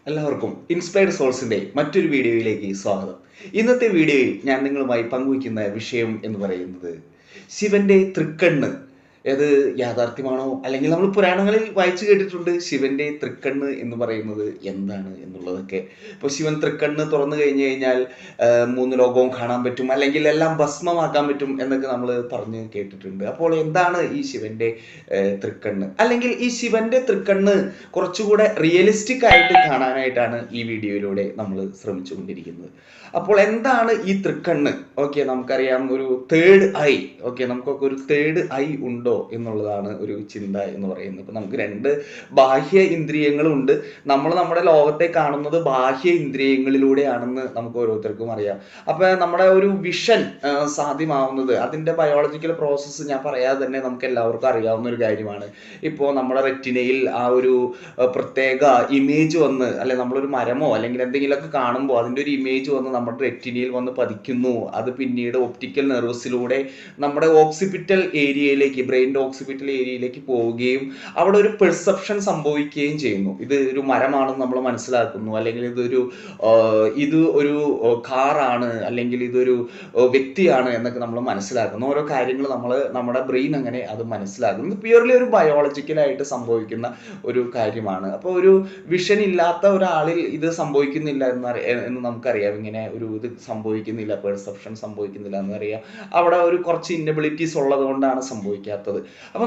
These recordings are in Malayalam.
എല്ലാവർക്കും ഇൻസ്പയർഡ് സോൾസിന്റെ മറ്റൊരു വീഡിയോയിലേക്ക് സ്വാഗതം. ഇന്നത്തെ വീഡിയോയിൽ ഞാൻ നിങ്ങളുമായി പങ്കുവയ്ക്കുന്ന വിഷയം എന്ന് പറയുന്നത് ശിവന്റെ തൃക്കണ്ണ്. അത് യാഥാർത്ഥ്യമാണോ, അല്ലെങ്കിൽ നമ്മൾ പുരാണങ്ങളിൽ വായിച്ചു കേട്ടിട്ടുണ്ട് ശിവന്റെ തൃക്കണ്ണ് എന്ന് പറയുന്നത് എന്താണ് എന്നുള്ളതൊക്കെ. ഇപ്പോൾ ശിവൻ തൃക്കണ്ണ് തുറന്നു കഴിഞ്ഞു കഴിഞ്ഞാൽ മൂന്ന് ലോകവും കാണാൻ പറ്റും, അല്ലെങ്കിൽ എല്ലാം ഭസ്മമാക്കാൻ പറ്റും എന്നൊക്കെ നമ്മൾ പറഞ്ഞ് കേട്ടിട്ടുണ്ട്. അപ്പോൾ എന്താണ് ഈ ശിവന്റെ തൃക്കണ്ണ്, അല്ലെങ്കിൽ ഈ ശിവന്റെ തൃക്കണ്ണ് കുറച്ചുകൂടെ റിയലിസ്റ്റിക് ആയിട്ട് കാണാനായിട്ടാണ് ഈ വീഡിയോയിലൂടെ നമ്മൾ ശ്രമിച്ചുകൊണ്ടിരിക്കുന്നത്. അപ്പോൾ എന്താണ് ഈ തൃക്കണ്ണ്? ഓക്കെ, നമുക്കറിയാം ഒരു തേർഡ് ഐ. ഓക്കെ, നമുക്കൊക്കെ ഒരു തേർഡ് ഐ ഉണ്ടോ എന്നുള്ളതാണ് ഒരു ചിന്ത എന്ന് പറയുന്നത്. ഇപ്പൊ നമുക്ക് രണ്ട് ബാഹ്യ ഇന്ദ്രിയങ്ങളുണ്ട്. നമ്മൾ നമ്മുടെ ലോകത്തെ കാണുന്നത് ബാഹ്യ ഇന്ദ്രിയങ്ങളിലൂടെയാണെന്ന് നമുക്ക് ഓരോരുത്തർക്കും അറിയാം. അപ്പൊ നമ്മുടെ ഒരു വിഷൻ സാധ്യമാവുന്നത്, അതിന്റെ ബയോളജിക്കൽ പ്രോസസ്സ് ഞാൻ പറയാതെ തന്നെ നമുക്ക് എല്ലാവർക്കും അറിയാവുന്ന ഒരു കാര്യമാണ്. ഇപ്പോൾ നമ്മുടെ റെറ്റിനയിൽ ആ ഒരു പ്രത്യേക ഇമേജ് വന്ന്, അല്ലെ നമ്മളൊരു മരമോ അല്ലെങ്കിൽ എന്തെങ്കിലുമൊക്കെ കാണുമ്പോൾ അതിൻ്റെ ഒരു ഇമേജ് വന്ന് നമ്മുടെ റെറ്റിനയിൽ വന്ന് പതിക്കുന്നു. അത് പിന്നീട് ഒപ്റ്റിക്കൽ നെർവസിലൂടെ നമ്മുടെ ഓക്സിപിറ്റൽ ഏരിയയിലേക്ക്, ബ്രെയിൻ്റെ ഓക്സിപിറ്റൽ ഏരിയയിലേക്ക് പോവുകയും അവിടെ ഒരു പെർസെപ്ഷൻ സംഭവിക്കുകയും ചെയ്യുന്നു. ഇത് ഒരു മരമാണെന്ന് നമ്മൾ മനസ്സിലാക്കുന്നു, അല്ലെങ്കിൽ ഇത് ഒരു കാറാണ്, അല്ലെങ്കിൽ ഇതൊരു വ്യക്തിയാണ് എന്നൊക്കെ നമ്മൾ മനസ്സിലാക്കുന്നു. ഓരോ കാര്യങ്ങൾ നമ്മുടെ ബ്രെയിൻ അങ്ങനെ അത് മനസ്സിലാക്കുന്നു. ഇത് പ്യൂർലി ഒരു ബയോളജിക്കലായിട്ട് സംഭവിക്കുന്ന ഒരു കാര്യമാണ്. അപ്പോൾ ഒരു വിഷൻ ഇല്ലാത്ത ഒരാളിൽ ഇത് സംഭവിക്കുന്നില്ല എന്ന് നമുക്കറിയാം. ഇങ്ങനെ ഒരു ഇത് സംഭവിക്കുന്നില്ല, പെർസെപ്ഷൻ സംഭവിക്കുന്നില്ല എന്നറിയാം. അവിടെ ഒരു കുറച്ച് ഇന്നബിലിറ്റീസ് ഉള്ളത് കൊണ്ടാണ് സംഭവിക്കാത്തത്. അപ്പൊ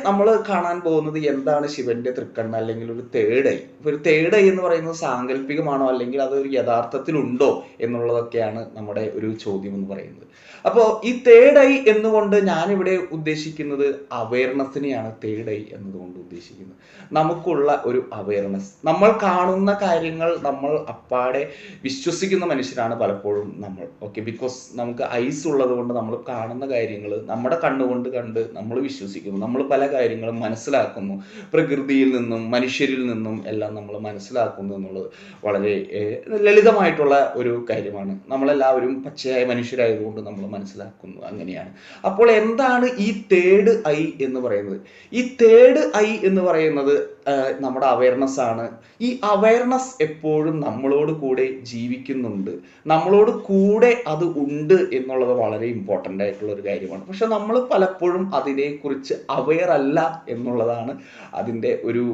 നമ്മൾ കാണാൻ പോകുന്നത് എന്താണ് ശിവന്റെ തൃക്കണ്ണ്, അല്ലെങ്കിൽ ഒരു തേർഡ് ഐ. ഒരു തേർഡ് ഐ എന്ന് പറയുന്നത് സാങ്കല്പികമാണോ, അല്ലെങ്കിൽ അത് ഒരു യഥാർത്ഥത്തിലുണ്ടോ എന്നുള്ളതൊക്കെയാണ് നമ്മുടെ ഒരു ചോദ്യം എന്ന് പറയുന്നത്. അപ്പോൾ ഈ തേർഡ് ഐ എന്നുകൊണ്ട് ഞാനിവിടെ ഉദ്ദേശിക്കുന്നത് അവയർനെസ്സിനെയാണ്. തേർഡ് ഐ എന്നതുകൊണ്ട് ഉദ്ദേശിക്കുന്നത് നമുക്കുള്ള ഒരു അവയർനെസ്. നമ്മൾ കാണുന്ന കാര്യങ്ങൾ നമ്മൾ അപ്പാടെ വിശ്വസിക്കുന്ന മനുഷ്യരാണ് പലപ്പോഴും നമ്മൾ. ഓക്കെ, ബിക്കോസ് നമുക്ക് ഐസ് ഉള്ളത് കൊണ്ട് നമ്മൾ കാണുന്ന കാര്യങ്ങൾ നമ്മുടെ കണ്ണുകൊണ്ട് കണ്ട് നമ്മൾ വിശ്വസിക്കുന്നു. നമ്മൾ പല കാര്യങ്ങളും മനസ്സിലാക്കുന്നു, പ്രകൃതിയിൽ നിന്നും മനുഷ്യരിൽ നിന്നും എല്ലാം നമ്മൾ മനസ്സിലാക്കുന്നു എന്നുള്ളത് വളരെ ലളിതമായിട്ടുള്ള ഒരു കാര്യമാണ്. നമ്മളെല്ലാവരും പച്ചയായ മനുഷ്യരായതുകൊണ്ട് നമ്മൾ മനസ്സിലാക്കുന്നു, അങ്ങനെയാണ്. അപ്പോൾ എന്താണ് ഈ തേർഡ് ഐ എന്ന് പറയുന്നത്? ഈ തേർഡ് ഐ എന്ന് പറയുന്നത് നമ്മുടെ അവയർനെസ് ആണ്. ഈ അവയർനെസ് എപ്പോഴും നമ്മളോട് കൂടെ ജീവിക്കുന്നുണ്ട്, നമ്മളോട് കൂടെ അത് ഉണ്ട് എന്നുള്ളത് വളരെ ഇമ്പോർട്ടൻ്റ് ആയിട്ടുള്ള ഒരു കാര്യമാണ്. പക്ഷെ നമ്മൾ പലപ്പോഴും അതിനെക്കുറിച്ച് അവെയർ അല്ല എന്നുള്ളതാണ് അതിൻ്റെ ഒരു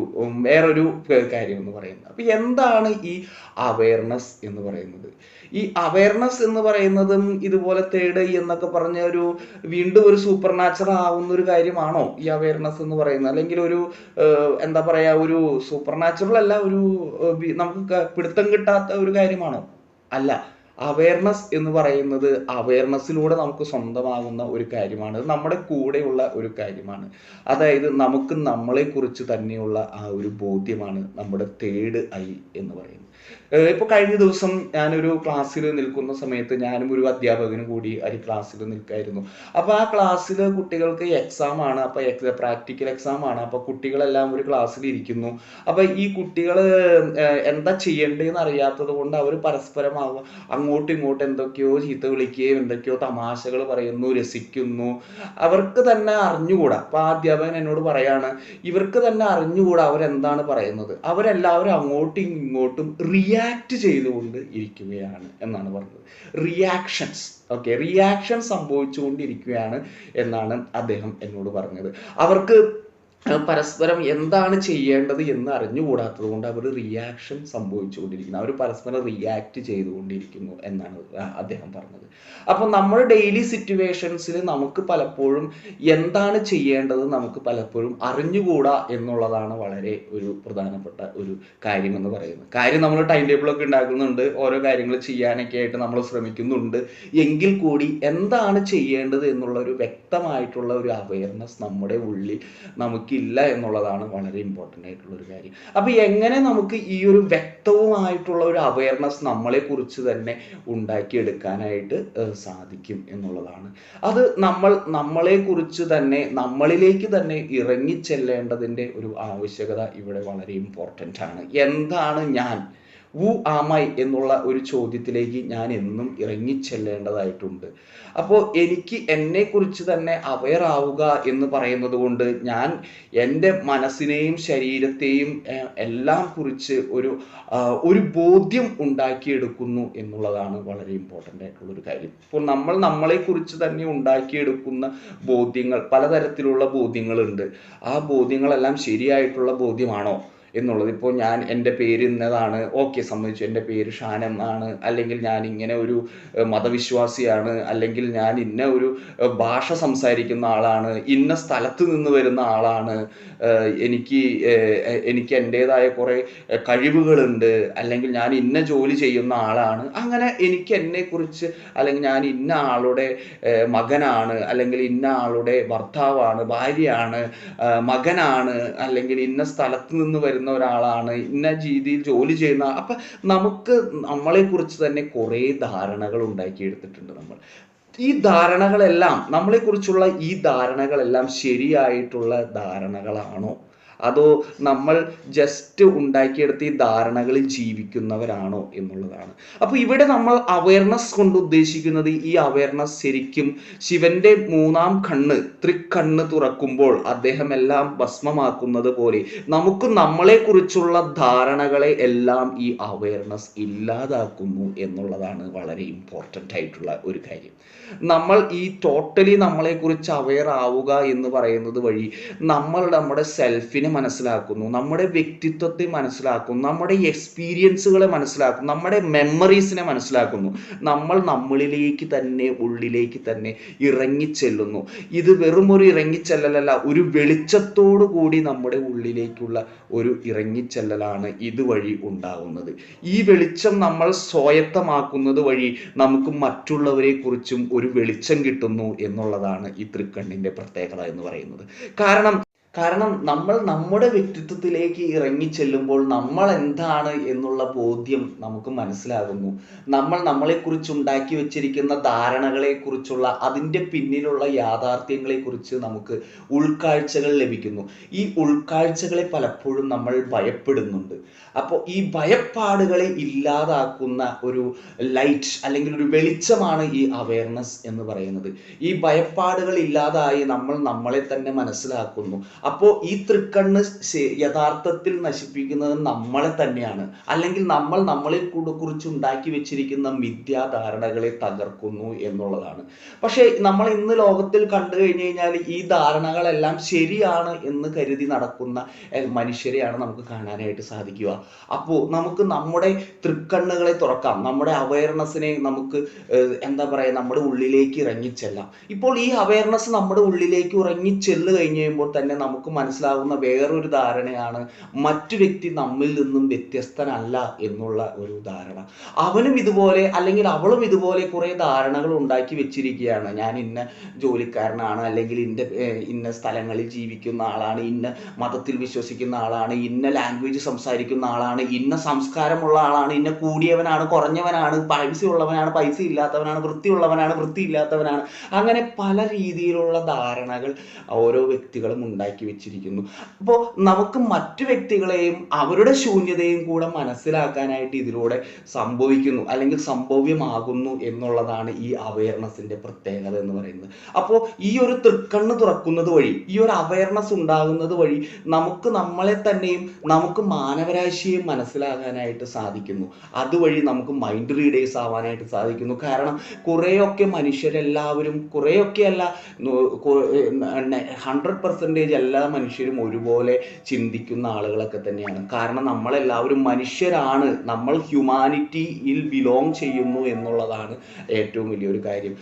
വേറൊരു കാര്യം എന്ന് പറയുന്നത്. അപ്പൊ എന്താണ് ഈ അവയർനെസ് എന്ന് പറയുന്നത്? ഈ അവയർനെസ് എന്ന് പറയുന്നതും ഇതുപോലെ തേർഡ് ഐ എന്നൊക്കെ പറഞ്ഞ ഒരു വീണ്ടും ഒരു സൂപ്പർ നാച്ചുറൽ ആവുന്ന ഒരു കാര്യമാണോ ഈ അവയർനെസ് എന്ന് പറയുന്നത്? അല്ലെങ്കിൽ ഒരു എന്താ പറയാ, ഒരു സൂപ്പർ നാച്ചുറൽ അല്ല, ഒരു നമുക്ക് പിടുത്തം കിട്ടാത്ത ഒരു കാര്യമാണോ? അല്ല. അവയർനെസ് എന്ന് പറയുന്നത് അവയർനെസ്സിലൂടെ നമുക്ക് സ്വന്തമാകുന്ന ഒരു കാര്യമാണ്. നമ്മുടെ കൂടെയുള്ള ഒരു കാര്യമാണ്. അതായത് നമുക്ക് നമ്മളെ കുറിച്ച് തന്നെയുള്ള ആ ഒരു ബോധ്യമാണ് നമ്മുടെ തേർഡ് ഐ എന്ന് പറയുന്നത്. ഇപ്പൊ കഴിഞ്ഞ ദിവസം ഞാനൊരു ക്ലാസ്സിൽ നിൽക്കുന്ന സമയത്ത്, ഞാനും ഒരു അധ്യാപകനും കൂടി ഒരു ക്ലാസ്സിൽ നിൽക്കായിരുന്നു. അപ്പൊ ആ ക്ലാസ്സിൽ കുട്ടികൾക്ക് എക്സാം ആണ്. അപ്പൊ പ്രാക്ടിക്കൽ എക്സാം ആണ്. അപ്പൊ കുട്ടികളെല്ലാം ഒരു ക്ലാസ്സിൽ ഇരിക്കുന്നു. അപ്പൊ ഈ കുട്ടികൾ എന്താ ചെയ്യേണ്ടതെന്ന് അറിയാത്തത് കൊണ്ട് അവർ പരസ്പരം അങ്ങോട്ടും ഇങ്ങോട്ടും എന്തൊക്കെയോ ചീത്ത വിളിക്കുകയും എന്തൊക്കെയോ തമാശകൾ പറയുന്നു, രസിക്കുന്നു. അവർക്ക് തന്നെ അറിഞ്ഞുകൂടാ. അപ്പൊ ആ അധ്യാപകൻ എന്നോട് പറയാണ്, ഇവർക്ക് തന്നെ അറിഞ്ഞുകൂടാ അവരെന്താണ് പറയുന്നത്. അവരെല്ലാവരും അങ്ങോട്ടും ഇങ്ങോട്ടും റിയാക്ട് ചെയ്തുകൊണ്ട് ഇരിക്കുകയാണ് എന്നാണ് പറഞ്ഞത്. റിയാക്ഷൻസ്. ഓക്കെ, റിയാക്ഷൻ സംഭവിച്ചുകൊണ്ടിരിക്കുകയാണ് എന്നാണ് അദ്ദേഹം എന്നോട് പറഞ്ഞത്. അവർക്ക് പരസ്പരം എന്താണ് ചെയ്യേണ്ടത് എന്ന് അറിഞ്ഞുകൂടാത്തത് കൊണ്ട് അവർ റിയാക്ഷൻ സംഭവിച്ചുകൊണ്ടിരിക്കുന്നു, അവർ പരസ്പരം റിയാക്ട് ചെയ്തുകൊണ്ടിരിക്കുന്നു എന്നാണ് അദ്ദേഹം പറഞ്ഞത്. അപ്പൊ നമ്മൾ ഡെയിലി സിറ്റുവേഷൻസിൽ നമുക്ക് പലപ്പോഴും എന്താണ് ചെയ്യേണ്ടത് നമുക്ക് പലപ്പോഴും അറിഞ്ഞുകൂടാ എന്നുള്ളതാണ് വളരെ ഒരു പ്രധാനപ്പെട്ട ഒരു കാര്യം എന്ന് പറയുന്നത്. കാര്യം നമ്മൾ ടൈം ടേബിളൊക്കെ ഉണ്ടാക്കുന്നുണ്ട്, ഓരോ കാര്യങ്ങൾ ചെയ്യാനൊക്കെ ആയിട്ട് നമ്മൾ ശ്രമിക്കുന്നുണ്ട്. എങ്കിൽ കൂടി എന്താണ് ചെയ്യേണ്ടത് എന്നുള്ള ഒരു വ്യക്തമായിട്ടുള്ള ഒരു അവയർനെസ് നമ്മുടെ ഉള്ളിൽ നമുക്ക് ഇല്ല എന്നുള്ളതാണ് വളരെ ഇമ്പോർട്ടൻ്റ് ആയിട്ടുള്ള ഒരു കാര്യം. അപ്പൊ എങ്ങനെ നമുക്ക് ഈ ഒരു വ്യക്തവുമായിട്ടുള്ള ഒരു അവയർനെസ് നമ്മളെ കുറിച്ച് തന്നെ ഉണ്ടാക്കിയെടുക്കാനായിട്ട് സാധിക്കും എന്നുള്ളതാണ്. അത് നമ്മളെ കുറിച്ച് തന്നെ നമ്മളിലേക്ക് തന്നെ ഇറങ്ങിച്ചെല്ലേണ്ടതിൻ്റെ ഒരു ആവശ്യകത ഇവിടെ വളരെ ഇമ്പോർട്ടൻ്റ് ആണ്. എന്താണ് ഞാൻ? who am I എന്നുള്ള ഒരു ചോദ്യത്തിലേക്ക് ഞാൻ എന്നും ഇറങ്ങിച്ചെല്ലേണ്ടതായിട്ടുണ്ട്. അപ്പോൾ എനിക്ക് എന്നെക്കുറിച്ച് തന്നെ അവെയർ ആവുക എന്ന് പറയുന്നത് കൊണ്ട് ഞാൻ എൻ്റെ മനസ്സിനെയും ശരീരത്തെയും എല്ലാം കുറിച്ച് ഒരു ബോധ്യം ഉണ്ടാക്കിയെടുക്കുന്നു എന്നുള്ളതാണ് വളരെ ഇമ്പോർട്ടൻ്റ് ആയിട്ടുള്ളൊരു കാര്യം. ഇപ്പോൾ നമ്മൾ നമ്മളെക്കുറിച്ച് തന്നെ ഉണ്ടാക്കിയെടുക്കുന്ന ബോധ്യങ്ങൾ, പലതരത്തിലുള്ള ബോധ്യങ്ങളുണ്ട്. ആ ബോധ്യങ്ങളെല്ലാം ശരിയായിട്ടുള്ള ബോധ്യമാണോ എന്നുള്ളത്. ഇപ്പോൾ ഞാൻ എൻ്റെ പേര് ഇന്നതാണ്, ഓക്കെ സമ്മതിച്ചു, എൻ്റെ പേര് ഷാൻ എന്നാണ്, അല്ലെങ്കിൽ ഞാൻ ഇങ്ങനെ ഒരു മതവിശ്വാസിയാണ്, അല്ലെങ്കിൽ ഞാൻ ഇന്ന ഒരു ഭാഷ സംസാരിക്കുന്ന ആളാണ്, ഇന്ന സ്ഥലത്ത് നിന്ന് വരുന്ന ആളാണ്, എനിക്ക് എൻ്റേതായ കുറേ കഴിവുകളുണ്ട്, അല്ലെങ്കിൽ ഞാൻ ഇന്ന ജോലി ചെയ്യുന്ന ആളാണ്. അങ്ങനെ എനിക്ക് എന്നെക്കുറിച്ച്, അല്ലെങ്കിൽ ഞാൻ ഇന്ന ആളുടെ മകനാണ്, അല്ലെങ്കിൽ ഇന്ന ആളുടെ ഭർത്താവാണ്, ഭാര്യയാണ്, മകനാണ്, അല്ലെങ്കിൽ ഇന്ന സ്ഥലത്ത് നിന്ന് വരുന്ന ഒരാളാണ്, ഇന്ന രീതിയിൽ ജോലി ചെയ്യുന്ന. അപ്പൊ നമുക്ക് നമ്മളെക്കുറിച്ച് തന്നെ കുറേ ധാരണകൾ ഉണ്ടാക്കിയെടുത്തിട്ടുണ്ട് നമ്മൾ. ഈ ധാരണകളെല്ലാം, നമ്മളെക്കുറിച്ചുള്ള ഈ ധാരണകളെല്ലാം ശരിയായിട്ടുള്ള ധാരണകളാണോ, അതോ നമ്മൾ ജസ്റ്റ് ഉണ്ടാക്കിയെടുത്ത ഈ ധാരണകളിൽ ജീവിക്കുന്നവരാണോ എന്നുള്ളതാണ്. അപ്പൊ ഇവിടെ നമ്മൾ അവയർനെസ് കൊണ്ട് ഉദ്ദേശിക്കുന്നത്, ഈ അവയർനെസ് ശരിക്കും ശിവന്റെ മൂന്നാം കണ്ണ്, തൃക്കണ്ണ് തുറക്കുമ്പോൾ അദ്ദേഹം എല്ലാം ഭസ്മമാക്കുന്നത് പോലെ നമുക്ക് നമ്മളെ കുറിച്ചുള്ള ധാരണകളെ എല്ലാം ഈ അവയർനെസ് ഇല്ലാതാക്കുന്നു എന്നുള്ളതാണ് വളരെ ഇമ്പോർട്ടൻ്റ് ആയിട്ടുള്ള ഒരു കാര്യം. നമ്മൾ ഈ ടോട്ടലി നമ്മളെ കുറിച്ച് അവെയർ ആവുക എന്ന് പറയുന്നത് വഴി നമ്മൾ നമ്മുടെ സെൽഫിനെ മനസ്സിലാക്കുന്നു, നമ്മുടെ വ്യക്തിത്വത്തെ മനസ്സിലാക്കുന്നു, നമ്മുടെ എക്സ്പീരിയൻസുകളെ മനസ്സിലാക്കുന്നു, നമ്മുടെ മെമ്മറീസിനെ മനസ്സിലാക്കുന്നു. നമ്മൾ നമ്മളിലേക്ക് തന്നെ, ഉള്ളിലേക്ക് തന്നെ ഇറങ്ങിച്ചെല്ലുന്നു. ഇത് വെറും ഒരു ഇറങ്ങിച്ചെല്ലലല്ല, ഒരു വെളിച്ചത്തോടു കൂടി നമ്മുടെ ഉള്ളിലേക്കുള്ള ഒരു ഇറങ്ങിച്ചെല്ലലാണ് ഇതുവഴി ഉണ്ടാകുന്നത്. ഈ വെളിച്ചം നമ്മൾ സ്വായത്തമാക്കുന്നത് വഴി നമുക്ക് മറ്റുള്ളവരെ കുറിച്ചും ഒരു വെളിച്ചം കിട്ടുന്നു എന്നുള്ളതാണ് ഈ തൃക്കണ്ണിന്റെ പ്രത്യേകത എന്ന് പറയുന്നത്. കാരണം നമ്മൾ നമ്മുടെ വ്യക്തിത്വത്തിലേക്ക് ഇറങ്ങിച്ചെല്ലുമ്പോൾ നമ്മൾ എന്താണ് എന്നുള്ള ബോധ്യം നമുക്ക് മനസ്സിലാകുന്നു. നമ്മൾ നമ്മളെക്കുറിച്ച് ഉണ്ടാക്കി വെച്ചിരിക്കുന്ന ധാരണകളെക്കുറിച്ചുള്ള, അതിൻ്റെ പിന്നിലുള്ള യാഥാർത്ഥ്യങ്ങളെക്കുറിച്ച് നമുക്ക് ഉൾക്കാഴ്ചകൾ ലഭിക്കുന്നു. ഈ ഉൾക്കാഴ്ചകളെ പലപ്പോഴും നമ്മൾ ഭയപ്പെടുന്നുണ്ട്. അപ്പോൾ ഈ ഭയപ്പാടുകളെ ഇല്ലാതാക്കുന്ന ഒരു ലൈറ്റ്, അല്ലെങ്കിൽ ഒരു വെളിച്ചമാണ് ഈ അവയർനെസ് എന്ന് പറയുന്നത്. ഈ ഭയപ്പാടുകൾ ഇല്ലാതായി നമ്മൾ നമ്മളെ തന്നെ മനസ്സിലാക്കുന്നു. അപ്പോൾ ഈ തൃക്കണ്ണ് യഥാർത്ഥത്തിൽ നശിപ്പിക്കുന്നത് നമ്മളെ തന്നെയാണ്, അല്ലെങ്കിൽ നമ്മൾ നമ്മളെ കുറിച്ച് ഉണ്ടാക്കി വെച്ചിരിക്കുന്ന മിഥ്യാധാരണകളെ തകർക്കുന്നു എന്നുള്ളതാണ്. പക്ഷേ നമ്മൾ ഇന്ന് ലോകത്തിൽ കണ്ടു കഴിഞ്ഞു കഴിഞ്ഞാൽ ഈ ധാരണകളെല്ലാം ശരിയാണ് എന്ന് കരുതി നടക്കുന്ന മനുഷ്യരെയാണ് നമുക്ക് കാണാനായിട്ട് സാധിക്കുക. അപ്പോൾ നമുക്ക് നമ്മുടെ തൃക്കണ്ണുകളെ തുറക്കാം, നമ്മുടെ അവയർനെസ്സിനെ നമുക്ക് എന്താ പറയുക, നമ്മുടെ ഉള്ളിലേക്ക് ഇറങ്ങിച്ചെല്ലാം. ഇപ്പോൾ ഈ അവയർനെസ് നമ്മുടെ ഉള്ളിലേക്ക് ഇറങ്ങിച്ചെല്ലു കഴിഞ്ഞ് കഴിയുമ്പോൾ തന്നെ നമുക്ക് മനസ്സിലാകുന്ന വേറൊരു ധാരണയാണ് മറ്റു വ്യക്തി നമ്മിൽ നിന്നും വ്യത്യസ്തനല്ല എന്നുള്ള ഒരു ധാരണ. അവനും ഇതുപോലെ, അല്ലെങ്കിൽ അവളും ഇതുപോലെ കുറെ ധാരണകൾ ഉണ്ടാക്കി വെച്ചിരിക്കുകയാണ്. ഞാൻ ഇന്ന ജോലിക്കാരനാണ്, അല്ലെങ്കിൽ ഇന്ന സ്ഥലങ്ങളിൽ ജീവിക്കുന്ന ആളാണ്, ഇന്ന മതത്തിൽ വിശ്വസിക്കുന്ന ആളാണ്, ഇന്ന ലാംഗ്വേജ് സംസാരിക്കുന്ന ആളാണ്, ഇന്ന സംസ്കാരമുള്ള ആളാണ്, ഇന്ന കൂടിയവനാണ്, കുറഞ്ഞവനാണ്, പൈസ ഉള്ളവനാണ്, പൈസ ഇല്ലാത്തവനാണ്, വൃത്തിയുള്ളവനാണ്, വൃത്തി ഇല്ലാത്തവനാണ്. അങ്ങനെ പല രീതിയിലുള്ള ധാരണകൾ ഓരോ വ്യക്തികളും ഉണ്ടാക്കി വെച്ചിരിക്കുന്നു. അപ്പോൾ നമുക്ക് മറ്റു വ്യക്തികളെയും അവരുടെ ശൂന്യതയും കൂടെ മനസ്സിലാക്കാനായിട്ട് ഇതിലൂടെ സംഭവിക്കുന്നു, അല്ലെങ്കിൽ സംഭവ്യമാകുന്നു എന്നുള്ളതാണ് ഈ അവയർനെസ്സിന്റെ പ്രത്യേകത എന്ന് പറയുന്നത്. അപ്പോൾ ഈ ഒരു തൃക്കണ്ണ് തുറക്കുന്നത് വഴി, ഈ ഒരു അവയർനെസ് ഉണ്ടാകുന്നത് വഴി നമുക്ക് നമ്മളെ തന്നെയും നമുക്ക് മാനവരാശിയെയും മനസ്സിലാകാനായിട്ട് സാധിക്കുന്നു. അതുവഴി നമുക്ക് മൈൻഡ് റീഡേഴ്സ് ആവാനായിട്ട് സാധിക്കുന്നു. കാരണം കുറേയൊക്കെ മനുഷ്യരെല്ലാവരും, കുറേയൊക്കെ അല്ല, 100% എല്ലാ മനുഷ്യരും ഒരുപോലെ ചിന്തിക്കുന്ന ആളുകളൊക്കെ തന്നെയാണ്. കാരണം നമ്മളെല്ലാവരും മനുഷ്യരാണ്, നമ്മൾ ഹ്യൂമാനിറ്റിയിൽ ബിലോങ് ചെയ്യുന്നു എന്നുള്ളതാണ് ഏറ്റവും വലിയൊരു കാര്യം.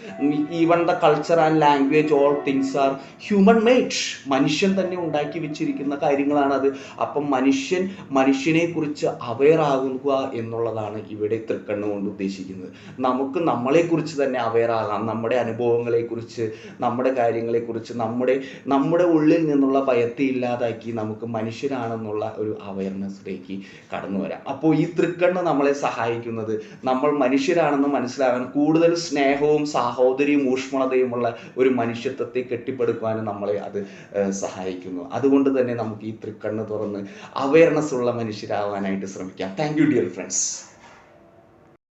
Even the culture and language, all things are human made. മനുഷ്യൻ തന്നെ ഉണ്ടാക്കി വെച്ചിരിക്കുന്ന കാര്യങ്ങളാണത്. അപ്പം മനുഷ്യനെ കുറിച്ച് അവെയർ ആകുക എന്നുള്ളതാണ് ഇവിടെ തൃക്കണ്ണ് കൊണ്ട് ഉദ്ദേശിക്കുന്നത്. നമുക്ക് നമ്മളെക്കുറിച്ച് തന്നെ അവെയർ ആകാം, നമ്മുടെ അനുഭവങ്ങളെക്കുറിച്ച്, നമ്മുടെ കാര്യങ്ങളെക്കുറിച്ച്, നമ്മുടെ ഉള്ളിൽ നിന്നുള്ള എന്നുള്ള ഭയത്തെ ഇല്ലാതാക്കി നമുക്ക് മനുഷ്യരാണെന്നുള്ള ഒരു അവയർനെസ്സിലേക്ക് കടന്നു വരാം. അപ്പോൾ ഈ തൃക്കണ്ണ് നമ്മളെ സഹായിക്കുന്നത് നമ്മൾ മനുഷ്യരാണെന്ന് മനസ്സിലാകാൻ, കൂടുതൽ സ്നേഹവും സാഹോദര്യവും ഊഷ്മളതയുമുള്ള ഒരു മനുഷ്യത്വത്തെ കെട്ടിപ്പടുക്കുവാനും നമ്മളെ അത് സഹായിക്കുന്നു. അതുകൊണ്ട് തന്നെ നമുക്ക് ഈ തൃക്കണ്ണ് തുറന്ന് അവയർനെസ് ഉള്ള മനുഷ്യരാവാനായിട്ട് ശ്രമിക്കാം. Thank you dear friends.